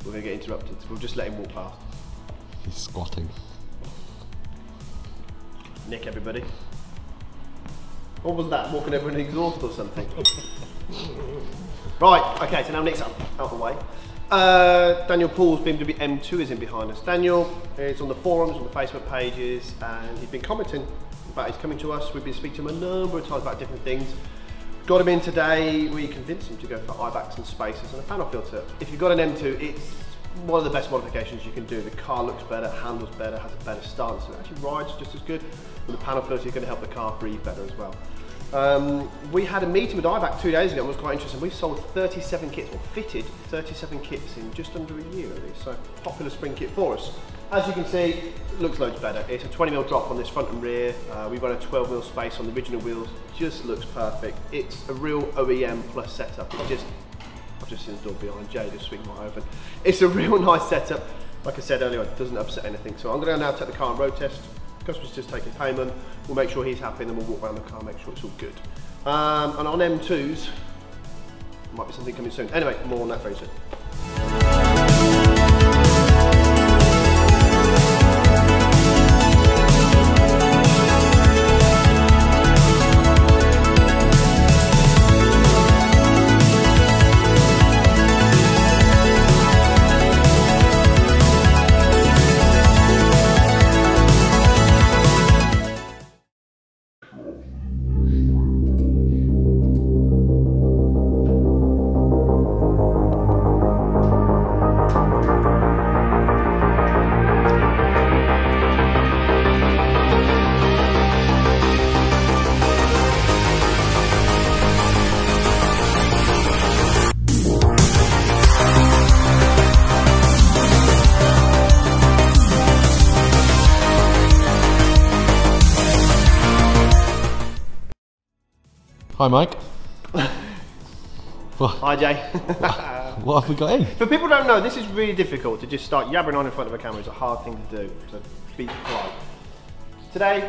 we're going to get interrupted, so we'll just let him walk past. He's squatting. Nick, everybody. What was that? Walking over an exhaust or something? Right, okay, so now Nick's out of the way. Daniel Paul's BMW M2 is in behind us. Daniel is on the forums, on the Facebook pages, and he's been commenting about his coming to us. We've been speaking to him a number of times about different things. Got him in today. We convinced him to go for IBACs and spacers and a panel filter. If you've got an M2, it's one of the best modifications you can do. The car looks better, handles better, has a better stance, and it actually rides just as good. And the panel filter is going to help the car breathe better as well. We had a meeting with IBAC 2 days ago, and it was quite interesting. We sold 37 kits, or fitted 37 kits in just under a year really, so popular spring kit for us. As you can see, it looks loads better. It's a 20mm drop on this front and rear. We've got a 12mm space on the original wheels, just looks perfect. It's a real OEM plus setup. I've just seen the door behind Jay just swing right open. It's a real nice setup. Like I said earlier, it doesn't upset anything. So I'm going to now take the car on road test. Customer's just taking payment. We'll make sure he's happy, and then we'll walk around the car, make sure it's all good. And on M2s, might be something coming soon. Anyway, more on that very soon. Hi Mike. Hi Jay. What have we got in? For people who don't know, this is really difficult to just start yabbering on in front of a camera. It's a hard thing to do, so be polite. Today,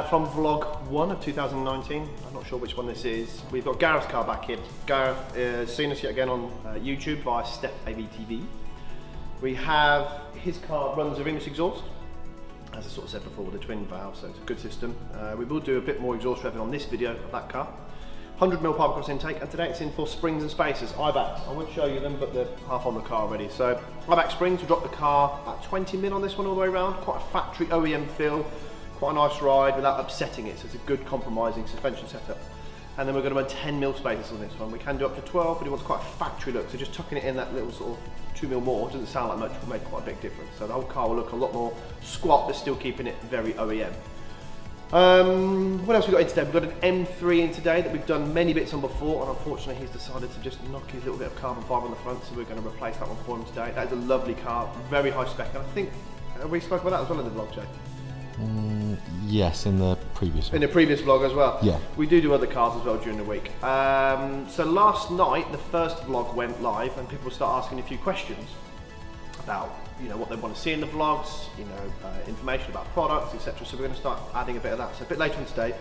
from Vlog 1 of 2019, I'm not sure which one this is, we've got Gareth's car back here. Gareth has seen us yet again on YouTube via Steph AVTV. We have his car runs a ringless exhaust, as I sort of said before, with a twin valve, so it's a good system. We will do a bit more exhaust revving on this video of that car. 100mm pipe across intake, and today it's in for springs and spacers, IBACs. I won't show you them, but they're half on the car already. So IBAC springs, we'll drop the car at 20mm on this one all the way around. Quite a factory OEM feel, quite a nice ride without upsetting it, so it's a good compromising suspension setup. And then we're going to run 10mm spacers on this one. We can do up to 12, but it wants quite a factory look, so just tucking it in that little sort of 2mm more, doesn't sound like much, will make quite a big difference. So the whole car will look a lot more squat, but still keeping it very OEM. What else we got in today? We've got an M3 in today that we've done many bits on before, and unfortunately he's decided to just knock his little bit of carbon fibre on the front, so we're going to replace that one for him today. That is a lovely car, very high spec, and I think we spoke about that as well in the vlog, Jay. Yes, in the previous one. In the previous vlog as well. Yeah. We do other cars as well during the week. So last night, the first vlog went live, and people start asking a few questions about, you know, what they want to see in the vlogs, you know, information about products, etc. So we're going to start adding a bit of that. So a bit later on today,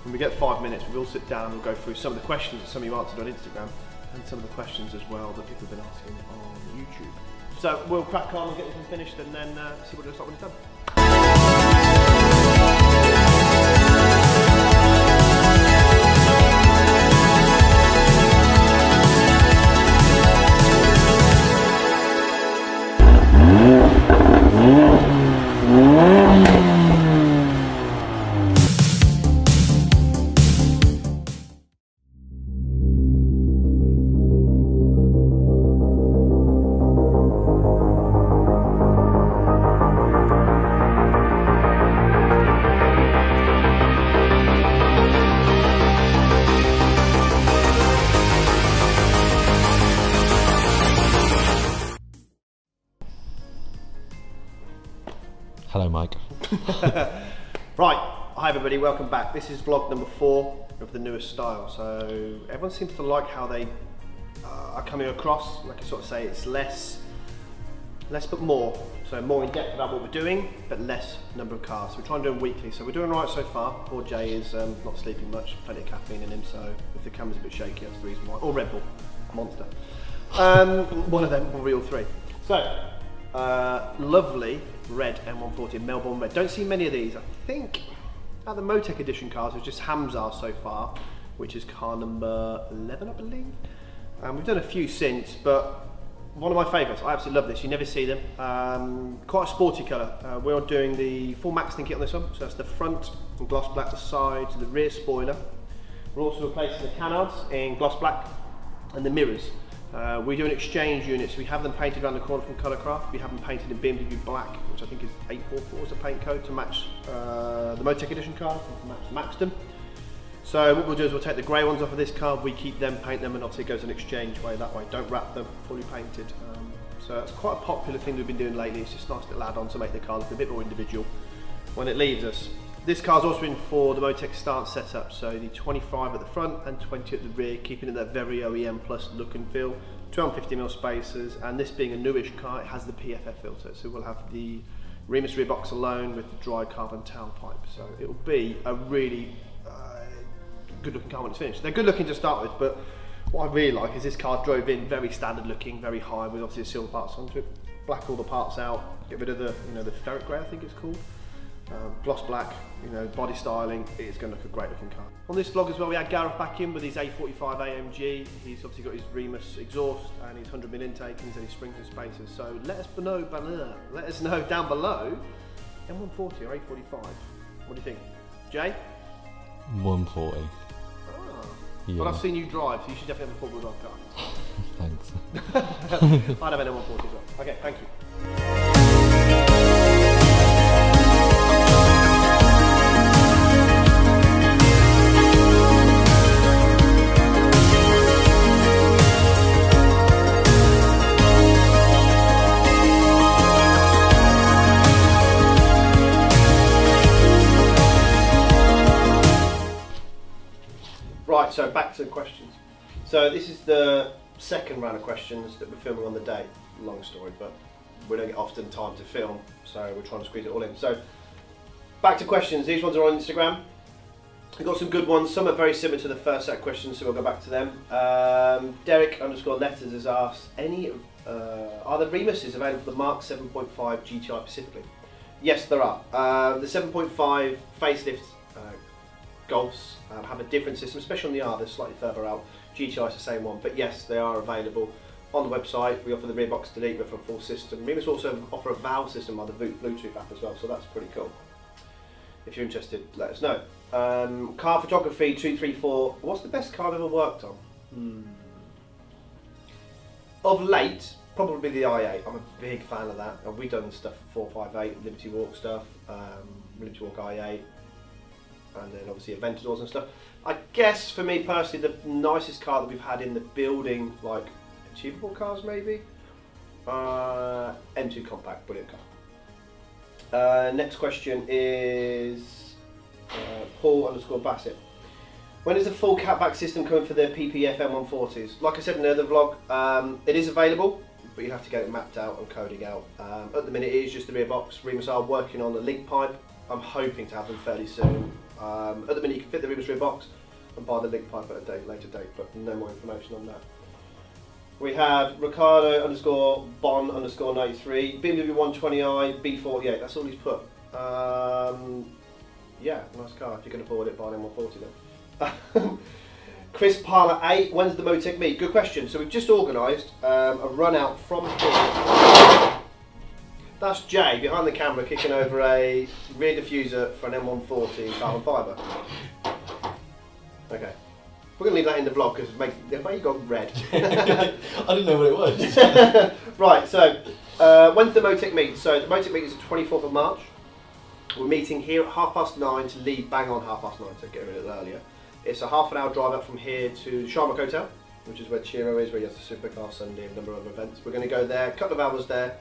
when we get 5 minutes, we'll sit down and we'll go through some of the questions that some of you answered on Instagram, and some of the questions as well that people have been asking on YouTube. So we'll crack on and get this one finished, and then see what it looks like when it's done. Hello Mike. Right, hi everybody, welcome back. This is vlog number 4 of the newest style. So everyone seems to like how they are coming across. Like I sort of say, it's less but more. So more in depth about what we're doing, but less number of cars. So we're trying to do them weekly. So we're doing right so far. Poor Jay is not sleeping much, plenty of caffeine in him. So if the camera's a bit shaky, that's the reason why. Or Red Bull, Monster. One of them, or real 3. So, lovely red M140, Melbourne red. Don't see many of these. I think out of the Motech edition cars, it's just Hamzar so far, which is car number 11, I believe. We've done a few since, but one of my favourites. I absolutely love this. You never see them. Quite a sporty colour. We're doing the full maxing kit on this one. So that's the front in gloss black, the sides, the rear spoiler. We're also replacing the canards in gloss black and the mirrors. We do an exchange unit, so we have them painted around the corner from Colourcraft. We have them painted in BMW black, which I think is 844 is the paint code to match the Motech edition car, to match Maxton. So what we'll do is we'll take the grey ones off of this car, we keep them, paint them, and obviously it goes an exchange way that way. Don't wrap them, fully painted. So it's quite a popular thing we've been doing lately. It's just a nice little add-on to make the car look a bit more individual when it leaves us. This car's also in for the Motech stance setup, so the 25 at the front and 20 at the rear, keeping it that very OEM plus look and feel. 250mm spacers, and this being a newish car, it has the PFF filter, so we'll have the Remus rear box alone with the dry carbon tailpipe. So it'll be a really good looking car when it's finished. They're good looking to start with, but what I really like is this car drove in very standard looking, very high, with obviously the silver parts onto it. Black all the parts out, get rid of the the ferret grey, I think it's called. Gloss black, body styling. It's going to look a great looking car. On this vlog as well, we had Gareth back in with his A45 AMG. He's obviously got his Remus exhaust and his 100mm intake and his springs and spacers. So let us know down below, M140 or A45. What do you think, Jay? 140. Yeah. Well, I've seen you drive, so you should definitely have a 4-wheel drive car. Thanks. I'd have an M140 as well. Okay, thank you. Right, so back to the questions. So this is the second round of questions that we're filming on the day. Long story, but we don't get often time to film, so we're trying to squeeze it all in. So back to questions. These ones are on Instagram. We've got some good ones. Some are very similar to the first set of questions, so we'll go back to them. Derek_letters has asked, are the Remuses available for the Mark 7.5 GTI specifically? Yes, there are. The 7.5 facelift Golfs have a different system, especially on the R, they're slightly further out. GTI is the same one, but yes, they are available on the website. We offer the rear box delete, we offer a full system. Remus also offer a valve system on the Bluetooth app as well, so that's pretty cool. If you're interested, let us know. Car photography 234. What's the best car I've ever worked on? Of late, probably the i8. I'm a big fan of that. We've done stuff for 458, Liberty Walk stuff, Liberty Walk i8. And then obviously Aventadors and stuff. I guess for me personally, the nicest car that we've had in the building, like achievable cars maybe, M2 compact, brilliant car. Next question is Paul_Bassett. When is the full catback system coming for the PPF M140s? Like I said in the other vlog, it is available, but you have to get it mapped out and coding out. At the minute it is just the rear box. Remus are working on the link pipe. I'm hoping to have them fairly soon. At the minute you can fit the Remus rear box and buy the link pipe at a later date, but no more information on that. We have Ricardo_Bon_93, BMW 120i, B48, that's all he's put. Yeah, nice car. If you can afford it, buy an M140 then. Chris Parler 8, when's the Motech meet? Good question. So we've just organised a run out from here. That's Jay behind the camera kicking over a rear diffuser for an M140 carbon fibre. Okay. We're going to leave that in the vlog because it makes got red. I didn't know what it was. Right, so when's the Motech meet? So the Motech meet is the 24th of March. We're meeting here at 9:30 to leave bang on 9:30, so get a little earlier. It's a half an hour drive up from here to the Sharmak Hotel, which is where Chiro is, where he has the Supercar Sunday and a number of other events. We're going to go there, a couple of hours there.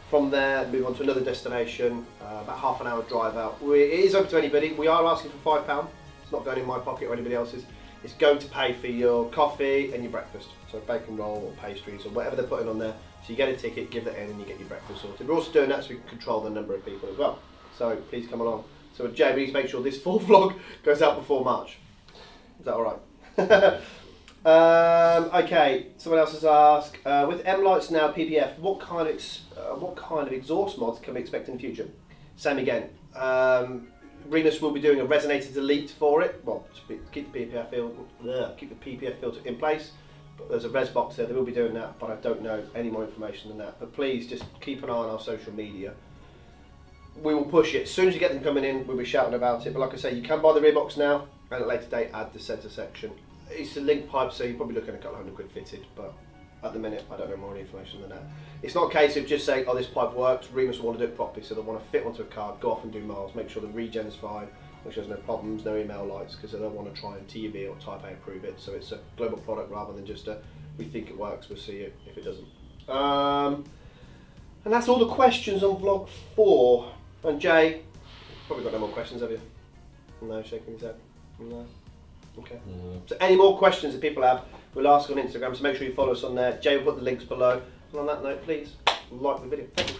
From there, move on to another destination, about half an hour drive out. It is open to anybody. We are asking for £5. It's not going in my pocket or anybody else's. It's going to pay for your coffee and your breakfast. So bacon roll or pastries or whatever they're putting on there. So you get a ticket, give that in and you get your breakfast sorted. We're also doing that so we can control the number of people as well. So please come along. So Jay, please make sure this full vlog goes out before March. Is that alright? Okay, someone else has asked, with M lights now PPF, what kind of exhaust mods can we expect in the future? Same again. Renus will be doing a resonator delete for it. Well, to keep the PPF filter in place. But there's a res box there. They will be doing that, but I don't know any more information than that. But please just keep an eye on our social media. We will push it as soon as you get them coming in. We'll be shouting about it. But like I say, you can buy the rear box now, and at a later date add the centre section. It's a link pipe, so you're probably looking at a couple £100 fitted, but at the minute I don't know more information than that. It's not a case of just saying, oh, this pipe works. Remus will want to do it properly, so they want to fit onto a car, go off and do miles, make sure the regen's fine, make sure there's no problems, no email lights, because they don't want to try and TUV or Type A approve it. So it's a global product rather than just a we think it works, we'll see if it doesn't. And that's all the questions on vlog 4. And Jay, probably got no more questions, have you? No, shaking his head. No. Okay. So any more questions that people have, we'll ask on Instagram, so make sure you follow us on there. Jay will put the links below. And on that note, please like the video. Thank you.